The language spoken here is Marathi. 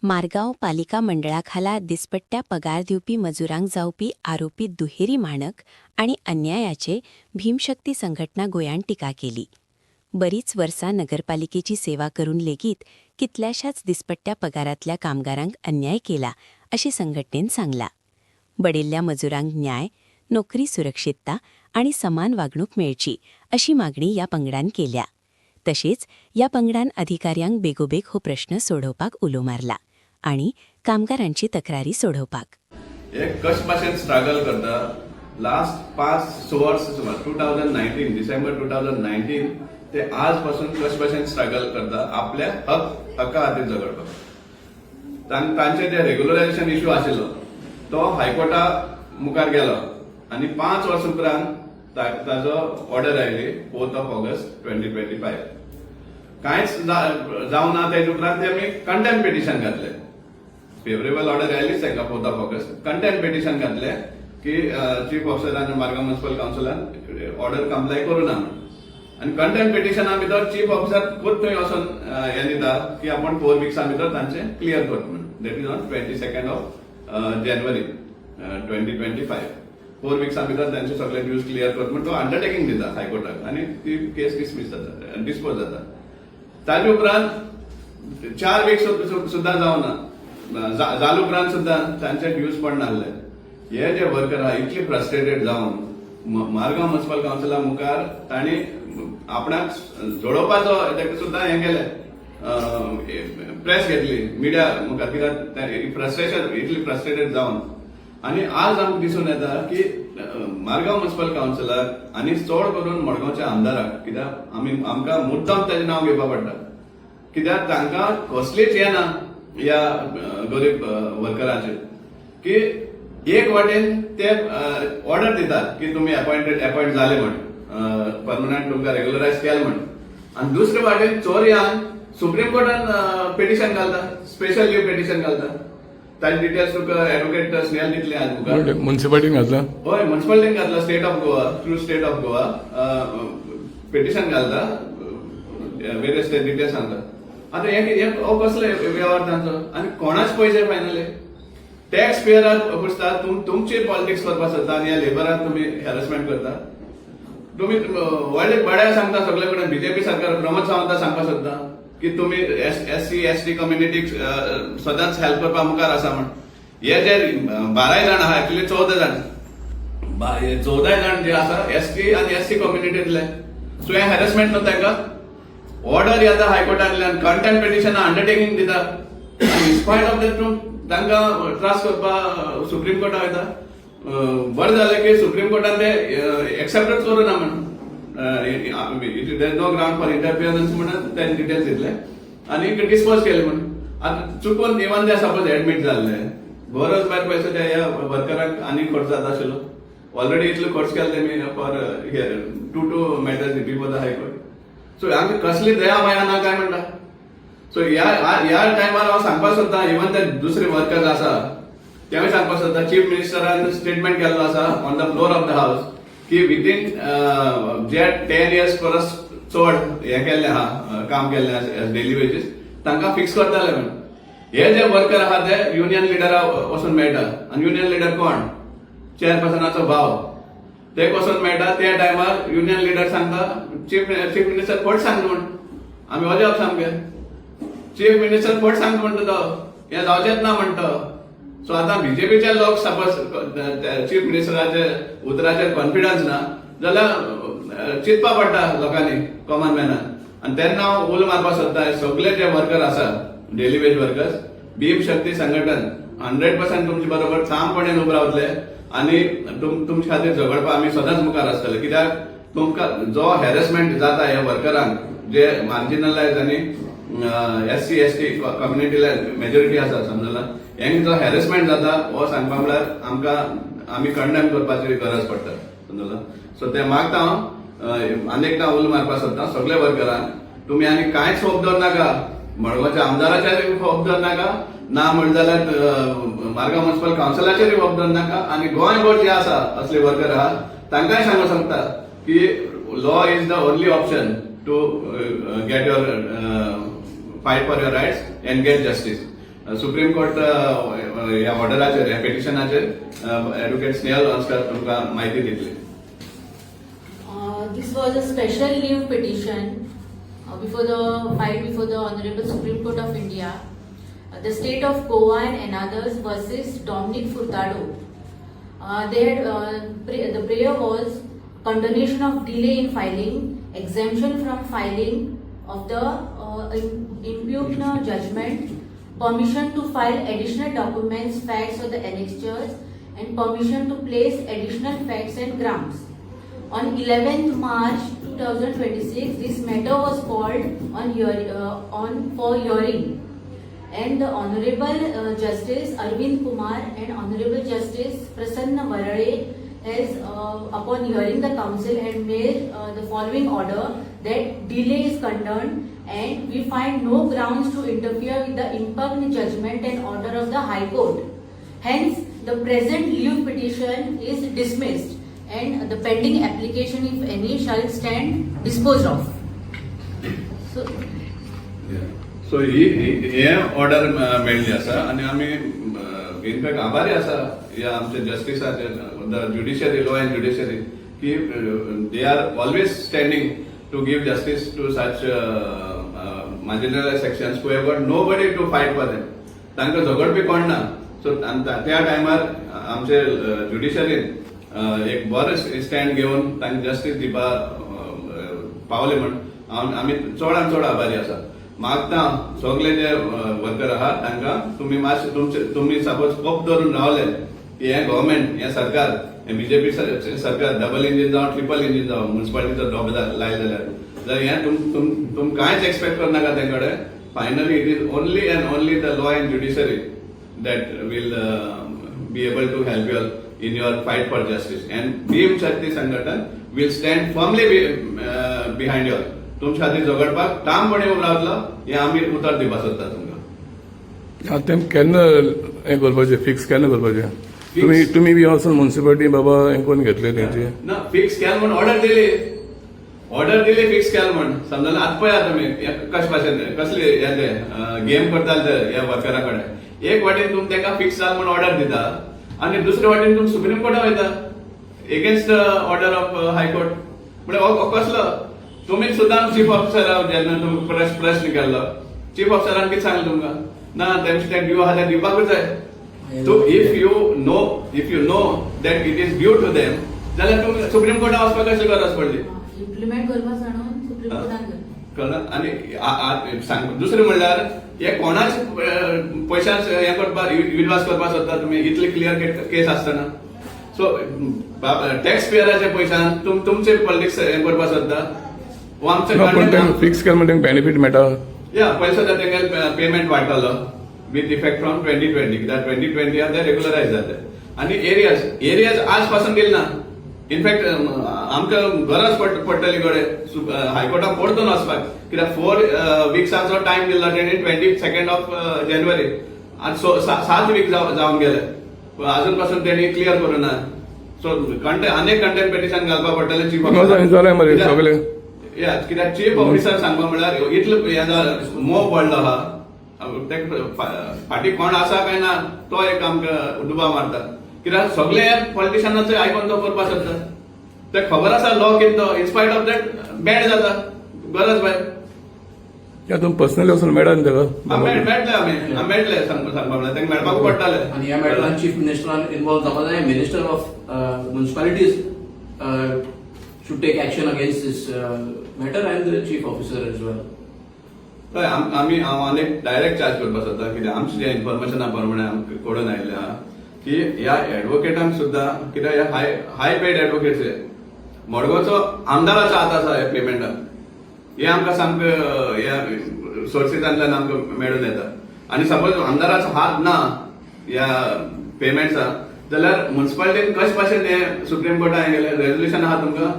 मारगांव पालिका मंडळाखाला दिसपट्ट्या पगार दिवपी मजुरांक जावपी आरोपी दुहेरी माणक आणि अन्यायाचे भीमशक्ती संघटना गोंयान टिका केली. बरीच वर्सां नगरपालिकेची सेवा करून लेगीत कितल्याशाच दिसपट्ट्या पगारातल्या कामगारांक अन्याय केला अशी संघटनेन सांगला. बडिल्ल्या मजुरांक न्याय, नोकरी सुरक्षितता आणि समान वागणूक मेळची अशी मागणी या पंगडान केल्या. तशेंच या पंगडान अधिकाऱ्यांक बेगोबेग हो प्रश्न सोडवपाक उलो मारला आणि कामगारांची तक्रारी सोडवपाक. एक कश भाशेन स्ट्रगल करता लास्ट 5 वर्स 2019 डिसेंबर 2019 ते आज पासून कश भाशेन स्ट्रगल करता आपल्या हक्का खातीर झगडपाक. तांचे जे रेग्युलरायझेशन इश्यू आशिल्लो तो हायकोर्टा मुखार गेलो आणि 5 वर्सां उपरांत ताजो ऑर्डर आयली 4 ऑगस्ट 2025. कांयच जावं ना तेजे उपरांत ते आमी कंटेम्प्ट पिटिशन घातले. फेवरेबल ऑर्डर आयलीच ताका 4 ऑगस्ट. कंटेम्प्ट पिटिशन घातले की चीफ ऑफिसरान मारगांव म्युनिसिपल काउन्सिलान ऑर्डर कंप्लाय करूं ना म्हणून. आणि कंटेम्प्ट पिटिशना भितर चीफ ऑफिसर खूद थंय वचून हें दिता की आपण 4 विक्सां भितर तांचे क्लियर करता म्हणून. दॅट इज ऑन 22 जानेवारी 2025. 4 विक्सां भितर तांचे सगळे ड्यूज क्लियर करता म्हणून तो अंडरटेकिंग दिता हायकोर्टाक आणि ती केस डिस्पोज जाता. ताजे उपरांत 4 वीक सुद्दां जावना. जाले उपरांत सुद्दां तांचे ड्यूज पडना आसले. हे जे वर्कर आहा इतले फ्रस्ट्रेटेड जावन मारगांव म्युनिसिपल काउन्सिला मुखार तांणी आपणाक जोडोवपाचो ताका सुद्दां हें केलें. प्रेस घेतली मिडिया मुखार कित्याक फ्रस्ट्रेशन इतली फ्रस्ट्रेटेड जावन. आणि आज आमकां दिसून येता की मारगांव म्युनिसिपल काउन्सिलाक आनी चड करून मडगांवच्या आमदाराक कित्याक आमकां मुद्दाम ताचें नांव घेवपा पडटा कित्याक तांकां कसलीच हें ना ह्या गरीब वर्करांचेर की एक वाटेन ते ऑर्डर दितात की तुमी अपॉइंट जाले म्हण परमनंट तुमकां रेग्युलरायज केलें म्हण. आनी दुसरे वाटेन चोरयान सुप्रीम कोर्टान पिटिशन घालता, स्पेशल लीव पिटिशन घालता. ताजे डिटेल्स तुका एडवोकेट स्नेहल दितले आज मुखार. म्युनिसिपालिटीन घातला हय म्युनिसिपालिटीन घातला. State of Goa through state of Goa petition घालता वेरियस ते डिटेल्स सांगता. आता हे कसले व्यवहार तांचो आणि कोणाच पयशे फायनली टॅक्स पेयराक पुसता. तुमची पॉलिटिक्स करपाक सोदता आणि ह्या लेबराक तुम्ही हॅरेसमेंट करता. तुम्ही व्हडले बड्या सांगता सगळे कडेन बीजेपी सरकार प्रमोद सावंताक सांगपाक सोदता की तुम्ही SC ST कम्युनिटीक सदांच हेल्प करपाक मुखार आसा म्हण. हे जे 12 जाण आहा एक्चुअली 14 जाण 14 जाण जे आसा ST आणि SC कम्युनिटींतले. सो हे हॅरेसमेंट न्हू तांकां. ऑर्डर येता हायकोर्टांतल्यान कंटेम्प्ट पिटिशन अंडरटेकिंग दिता आनी इन्स्पायट ऑफ दॅट तांकां त्रास करपाक सुप्रीम कोर्टाक वयता. बरें जालें की सुप्रीम कोर्टान ते एक्सेप्टच करूं ना म्हणून. देर नो ग्राउंड फॉर इंटरफियरन्स म्हणून त्यांनी डिटेल्स दिले आणि डिस्पोज केले म्हणून. आता चुकून इवन ते सपोज एडमिट जाल्ले बरोच भायर पयसो त्या वर्करांक आनी खर्च जाता आशिल्लो. ऑलरेडी इतलो खर्च केला तेमी for 2 matters before the high court. So आमकां कसली दया माया ना काय म्हणटा. सो ह्या टायमार हांव सांगपाक सोदता इवन ते दुसरे वर्कर्स आसा तेवूय सांगपाक सोदता चीफ मिनिस्टरान स्टेटमेंट केल्लो आसा on the floor of the house की विदीन जे 10 इयर्स परस चड हे केल्ले आहा काम केल्ले डेली वेजीस तांकां फिक्स करताले म्हणून. हे जे वर्कर आहा ते युनियन लिडरा वचून मेळटा. आनी युनियन लिडर कोण? चेअरपर्सनाचो भाव. ते वचून मेळटा. त्या टायमार युनियन लिडर सांगता चीफ मिनिस्टर फट सांगता म्हण. आमी अजाप सामके. चीफ मिनिस्टर फट सांगता म्हणटा तो हे जावचेच ना म्हणटा. सो आता बीजेपीचे लोक सपोज चीफ मिनिस्टराचे उतराचेर कॉन्फिडन्स ना जाल्यार चिंतपा पडटा लोकांनी कॉमन मॅनान. आनी तेन्ना हांव उलो मारपाक सोदता सगळे जे वर्कर आसा डेली वेज वर्कर्स भीमशक्ती संघटन 100% तुमचे बरोबर ठामपणान उबे रावतले आनी तुमचे खातीर झगडपाक आमी सदांच मुखार आसतले. कित्याक तुमकां जो हॅरेसमेंट जाता ह्या वर्करांक जे मार्जिनलायज आनी SC ST कम्युनिटीला मेजॉरिटी आसा समजला हेंक जो हॅरेसमेंट जाता हो सांगपा म्हळ्यार आमी कंडेम करपाची गरज पडटा समजला. सो ते मागता हांव आनी एकदां उलो मारपाक सोदता सगळे वर्करांक तुमी आनी कांयच होप दवरनाका. मडगांवच्या आमदाराचेर होप दवरनाका ना म्हणट जाल्यार मारगांव म्युनिसिपल काउन्सिलाचेर होप दवरनाका. आनी गोंयभर जे आसा असले वर्कर आहा तांकांय सांगूंक सोदता की law is the only option to get your fight for your rights and get justice. Supreme court ह्या ऑर्डराचेर ह्या पेटिशनाचेर ॲडव्होकेट स्नेहल ऑस्कर तुमकां म्हायती दितली. This was a special leave petition filed before the Honorable Supreme Court of India, the state of Goa and others versus Dominic Furtado. The prayer was condonation of delay in filing, exemption from filing of the impugned judgment, permission to file additional documents, facts or the annexures, and permission to place additional facts and grounds. On 11th March 2026, this matter was called for hearing, and the Honorable Justice Arvind Kumar and Honorable Justice Prasanna Varade has, upon hearing the counsel, had made the following order that delay is condoned and we find no grounds to interfere with the impugned judgment and order of the High Court. Hence, the present leave petition is dismissed and the pending application, if any, shall stand disposed of. So हे ऑर्डर मेळ्ळी आसा आनी आमी इनफॅक्ट आभारी आसा ह्या आमच्या जस्टिसाचे, the judiciary, law and judiciary, की they are always standing to give justice to such marginalised sections who have got nobody to fight for them. तांकां झगडपी कोण ना. सो त्या टायमार आमचे ज्युडिशरीन एक बरो स्टँड घेवन तांकां जस्टीस दिवपाक पावले म्हण आमी चडांत चड आभारी आसा. मागता सगळे जे वर्कर आहात तांकां तुमी मातशे तुमी सपोज कोप धरून रावले की हे गव्हर्मेंट, हे सरकार, हे बीजेपी सरकार डबल इंजिन जावं ट्रिपल इंजिन जावं म्युन्सिपालिटीचो जॉब लायले जाल्यार हे तुम कांयच एक्सपेक्ट करनाका तेंकडे. Finally it is only and only the law and judiciary that will be able to help you in your fight for justice, and Bhim Shakti Sanghatan will stand firmly behind you. तुमच्या खातीर झगडपाक ठामपणे उबो रावतलो हे आमी उतर दिवपाक सोदता तुमकां. तें केन्ना हें करपाचें, फिक्स केन्ना करपाचें? तुमी बी वचून म्युन्सिपालिटी बाबा हें करून घेतले तेंचे ना, फिक्स केल म्हण ऑर्डर दिली फिक्स केल म्हण. समजा आतां पळयात तुमी कशे भाशेन कसले हे गेम करताले ते ह्या वर्करा कडेन. एक वाटेन तुमी ताका फिक्स जाल म्हण ऑर्डर दिता आणि दुसरे वाटेन तुमी सुप्रीम कोर्टाक वयता एगेन्स्ट ऑर्डर ऑफ हायकोर्ट. म्हणजे हो कसलो? तुमी सुद्दां चीफ ऑफिसर जेन्ना तुमी प्रश्न केल्लो, चीफ ऑफिसरान कितें सांगलें तुमकां? ना, तेंचे ड्यू आहा ते दिवपाकूच जाय. So if you know that it is due to them, जाल्यार तुमी सुप्रीम कोर्टाक वचपाक कशी गरज पडली? इम्प्लिमेंट करपाक सांगून सुप्रीम कोर्टान कळ्ळें. आनी दुसरें म्हणल्यार हे कोणाच पयशांच हे करपाक विश्वास करपाक सोदता तुमी इतले क्लियर केस आसतना? सो टॅक्स पेयराच्या पयशान तुमचे पॉलिटिक्स हे करपाक सोदता? वो आमचे फिक्स केल म्हणटा बेनिफीट मेळटा. या पयसो तेंगे पेमेंट वाडटलो विथ इफेक्ट फ्रॉम 2020, कित्याक 2020 ते रेग्युलरायज जाले. आनी एरियाज आज पासून दिले ना. इनफॅक्ट आमकां गरज पडटली कडेन हायकोर्टाक परतून वचपाक, कित्याक 4 विक्सांचो टायम दिल्लो तेणी 22nd ऑफ जानेवारी. आज 7 वीक जावन गेले, अजून पासून तेणी क्लियर करूं ना. सो अनेक कंटेंट पेटिशन घालपाक पडटलें चीफ ऑफिसर. कित्याक चीफ ऑफिसर सांगपा म्हळ्यार इतलो मोव पडलो आहा, फाटी कोण आसा काय ना तो एक आमकां दुबाव मारता. कित्याक सगळे पॉलिटिशियनाचे आयकून तो करपाक सोदता. ते खबर आसा लॉ कितें तो, इन्स्पायट ऑफ दॅट बॅड जाता गरज भायर. तुमी पर्सनली वचून मेळटा न्ही ताका? मेळटले सांगपा म्हळ्यार तेंका मेळपाकूच पडटाले. आनी ह्या मेळटान चीफ मिनिस्टरान इन्वॉल्व जावपा जाय. मिनिस्टर ऑफ म्युन्सिपालिटीज should take action against this matter and the chief officer as well. हय, आमी हांव अनेक डायरेक्ट चार्ज करपाक सोदता, कित्याक आमचे जे इन्फॉर्मेशना प्रमाणे आमकां कळून आयिल्लें आहा की ह्या एडवोकेटांक सुद्दां, कित्याक हे हाय पेड एडवोकेट्स मडगांवचो आमदाराचो हात आसा हे पेमेंटाक. हे आमकां सामकें ह्या सोर्सीसांतल्यान आमकां मेळून येता. आनी सपोज आमदाराचो हात ना ह्या पेमेंट्साक जाल्यार म्युन्सिपालिटीन कशे भाशेन हे सुप्रीम कोर्टान गेले रेजोल्युशन आहा तुमकां?